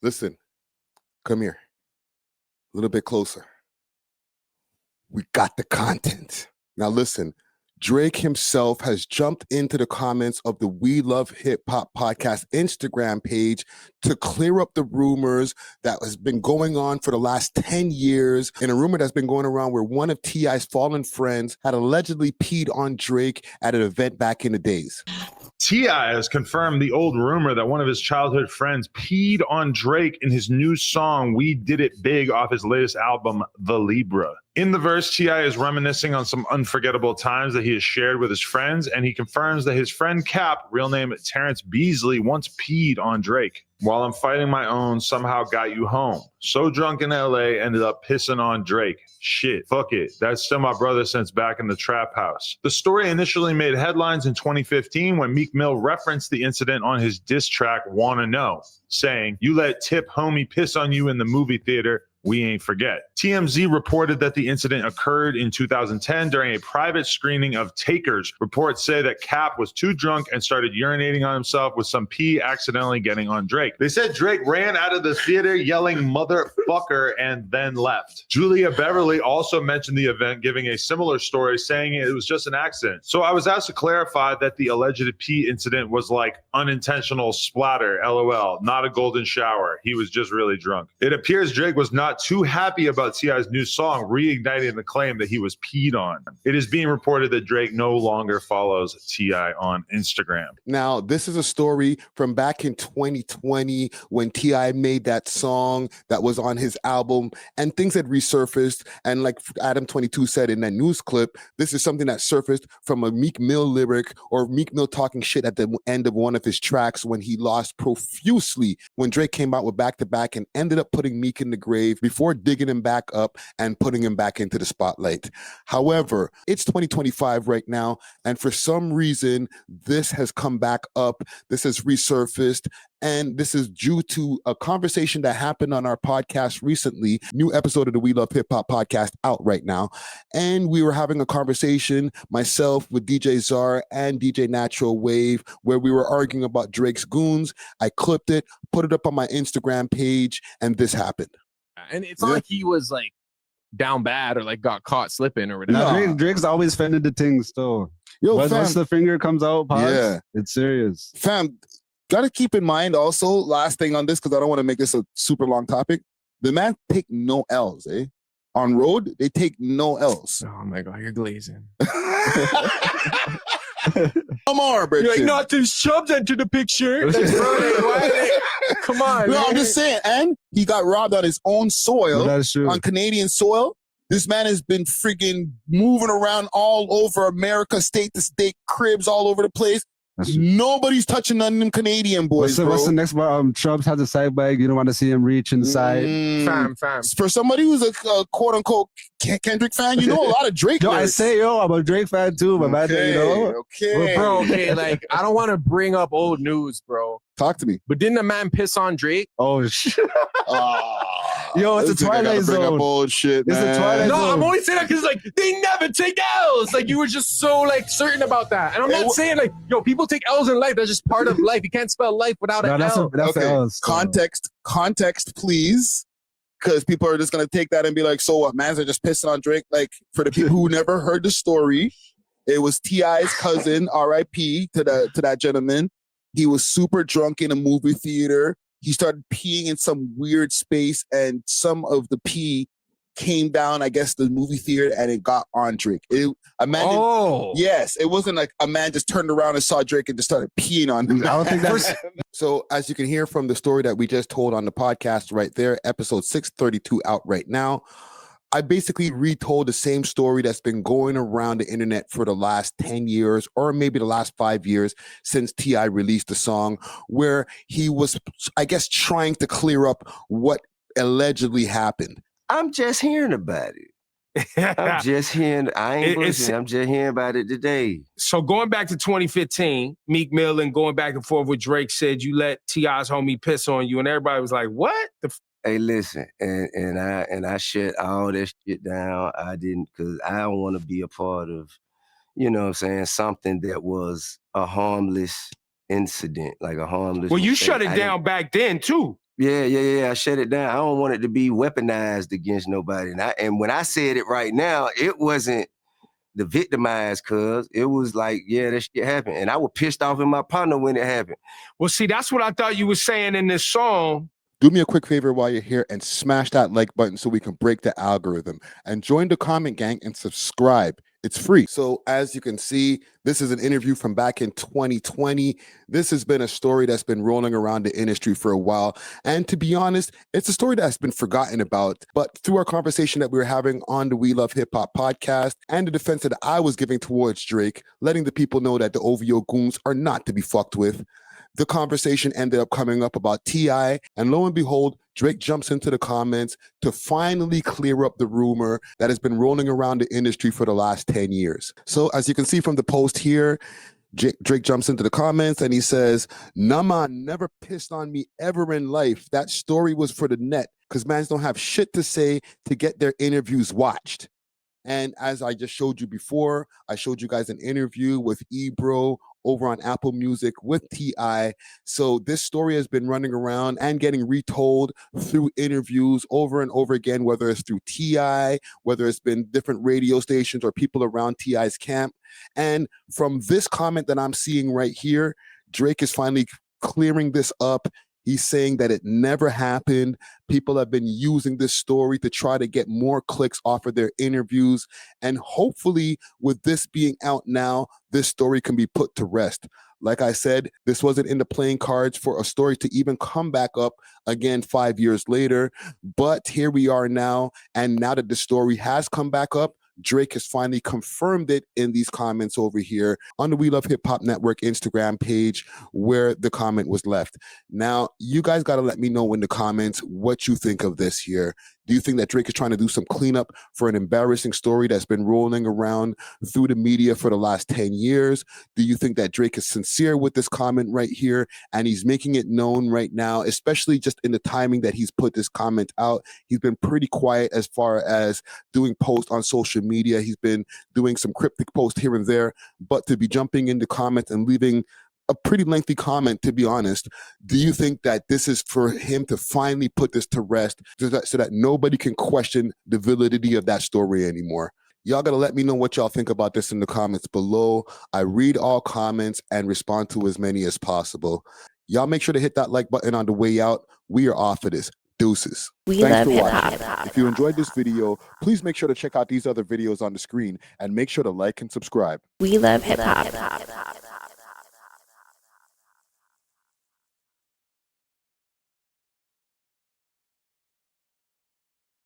Listen, come here. A little bit closer. We got the content. Now listen, Drake himself has jumped into the comments of the We Love Hip Hop podcast Instagram page to clear up the rumors that has been going on for the last 10 years, in a rumor that's been going around where one of T.I.'s fallen friends had allegedly peed on Drake at an event back in the days. T.I. has confirmed the old rumor that one of his childhood friends peed on Drake in his new song, We Did It Big, off his latest album, The Libra. In the verse, T.I. is reminiscing on some unforgettable times that he has shared with his friends, and he confirms that his friend Cap, real name Terrence Beasley, once peed on Drake. While I'm fighting my own, somehow got you home. So drunk in LA, ended up pissing on Drake. Shit, fuck it. That's still my brother since back in the trap house. The story initially made headlines in 2015 when Meek Mill referenced the incident on his diss track, Wanna Know, saying, "You let Tip homie piss on you in the movie theater. We ain't forget." TMZ reported that the incident occurred in 2010 during a private screening of Takers. Reports say that Cap was too drunk and started urinating on himself, with some pee accidentally getting on Drake. They said Drake ran out of the theater yelling motherfucker and then left. Julia Beverly also mentioned the event, giving a similar story, saying it was just an accident. So I was asked to clarify that the alleged pee incident was like unintentional splatter, LOL, not a golden shower. He was just really drunk. It appears Drake was not too happy about T.I.'s new song, reigniting the claim that he was peed on. It is being reported that Drake no longer follows T.I. on Instagram. Now, this is a story from back in 2020 when T.I. made that song that was on his album, and things had resurfaced. And like Adam22 said in that news clip, this is something that surfaced from a Meek Mill lyric, or Meek Mill talking shit at the end of one of his tracks when he lost profusely when Drake came out with Back to Back and ended up putting Meek in the grave before digging him back up and putting him back into the spotlight. However, it's 2025 right now, and for some reason, this has come back up. This has resurfaced, and this is due to a conversation that happened on our podcast recently. New episode of the We Love Hip Hop podcast out right now. And we were having a conversation, myself with DJ Czar and DJ Natural Wave, where we were arguing about Drake's goons. I clipped it, put it up on my Instagram page, and this happened. And it's not like he was like down bad or like got caught slipping or whatever. No, Drake's always fended the things though. Yo, once the finger comes out, pods, yeah, it's serious. Fam, gotta keep in mind also, last thing on this, because I don't want to make this a super long topic. The man take no L's, eh? On road, they take no L's. Oh my God, you're glazing. Come on, bro. You're like, not this Chubbs enter the picture. Come on. No, man. I'm just saying. And he got robbed on his own soil, That's true. on Canadian soil. This man has been freaking moving around all over America, state to state, cribs all over the place. Nobody's touching none of them Canadian boys, what's the next one? Chubbs has a side bag. You don't want to see him reach inside. Fam. For somebody who's a quote-unquote Kendrick fan, you know a lot of Drake. Yo, I say, I'm a Drake fan too, but man, you know. Okay. Bro, okay, like, I don't want to bring up old news, bro. Talk to me. But didn't a man piss on Drake? Oh, shit. Yo, it's a Twilight Zone. Bullshit, man. It's a Twilight Zone. No, I'm only saying that because, like, they never take L's. Like, you were just so, like, certain about that. And I'm not saying, like, yo, people take L's in life. That's just part of life. You can't spell life without an L. That's L's. Context, please. Because people are just going to take that and be like, so what, mans are just pissing on Drake? Like, for the people who never heard the story, it was T.I.'s cousin, R.I.P. to that gentleman. He was super drunk in a movie theater. He started peeing in some weird space, and some of the pee came down, I guess, the movie theater, and it got on Drake. Yes, it wasn't like a man just turned around and saw Drake and just started peeing on him. I don't think that's... So as you can hear from the story that we just told on the podcast right there, episode 632 out right now, I basically retold the same story that's been going around the internet for the last 10 years, or maybe the last 5 years since T.I. released the song, where he was, I guess, trying to clear up what allegedly happened. I'm just hearing about it. I'm just hearing. I ain't listening. I'm just hearing about it today. So going back to 2015, Meek Mill and going back and forth with Drake said you let T.I.'s homie piss on you, and everybody was like, "What the?" Hey, listen, and I shut all that shit down. I didn't, because I don't want to be a part of, you know what I'm saying, something that was a harmless incident, like a harmless. Well, you mistake. shut it down back then too. Yeah. I shut it down. I don't want it to be weaponized against nobody. And when I said it right now, it wasn't the victimized, cuz it was like, yeah, that shit happened. And I was pissed off in my partner when it happened. Well, see, that's what I thought you were saying in this song. Do me a quick favor while you're here and smash that like button so we can break the algorithm, and join the comment gang and subscribe. It's free. So as you can see, this is an interview from back in 2020. This has been a story that's been rolling around the industry for a while. And to be honest, it's a story that's been forgotten about. But through our conversation that we were having on the We Love Hip Hop podcast and the defense that I was giving towards Drake, letting the people know that the OVO goons are not to be fucked with, the conversation ended up coming up about T.I., and lo and behold, Drake jumps into the comments to finally clear up the rumor that has been rolling around the industry for the last 10 years. So as you can see from the post here, Drake jumps into the comments and he says, "Nama never pissed on me ever in life. That story was for the net because mans don't have shit to say to get their interviews watched." And as I just showed you before, I showed you guys an interview with Ebro over on Apple Music with T.I. So this story has been running around and getting retold through interviews over and over again, whether it's through T.I., whether it's been different radio stations or people around T.I.'s camp. And from this comment that I'm seeing right here, Drake is finally clearing this up. He's saying that it never happened. People have been using this story to try to get more clicks off of their interviews. And hopefully, with this being out now, this story can be put to rest. Like I said, this wasn't in the playing cards for a story to even come back up again 5 years later. But here we are now. And now that the story has come back up, Drake has finally confirmed it in these comments over here on the We Love Hip Hop Network Instagram page where the comment was left. Now, you guys got to let me know in the comments what you think of this here. Do you think that Drake is trying to do some cleanup for an embarrassing story that's been rolling around through the media for the last 10 years? Do you think that Drake is sincere with this comment right here and he's making it known right now, especially just in the timing that he's put this comment out? He's been pretty quiet as far as doing posts on social media. He's been doing some cryptic posts here and there, but to be jumping into comments and leaving a pretty lengthy comment, to be honest, do you think that this is for him to finally put this to rest so that nobody can question the validity of that story anymore? Y'all got to let me know what y'all think about this in the comments below. I read all comments and respond to as many as possible. Y'all make sure to hit that like button on the way out. We are off of this. Deuces. Thanks for watching. If you enjoyed this video, please make sure to check out these other videos on the screen and make sure to like and subscribe. We love hip hop.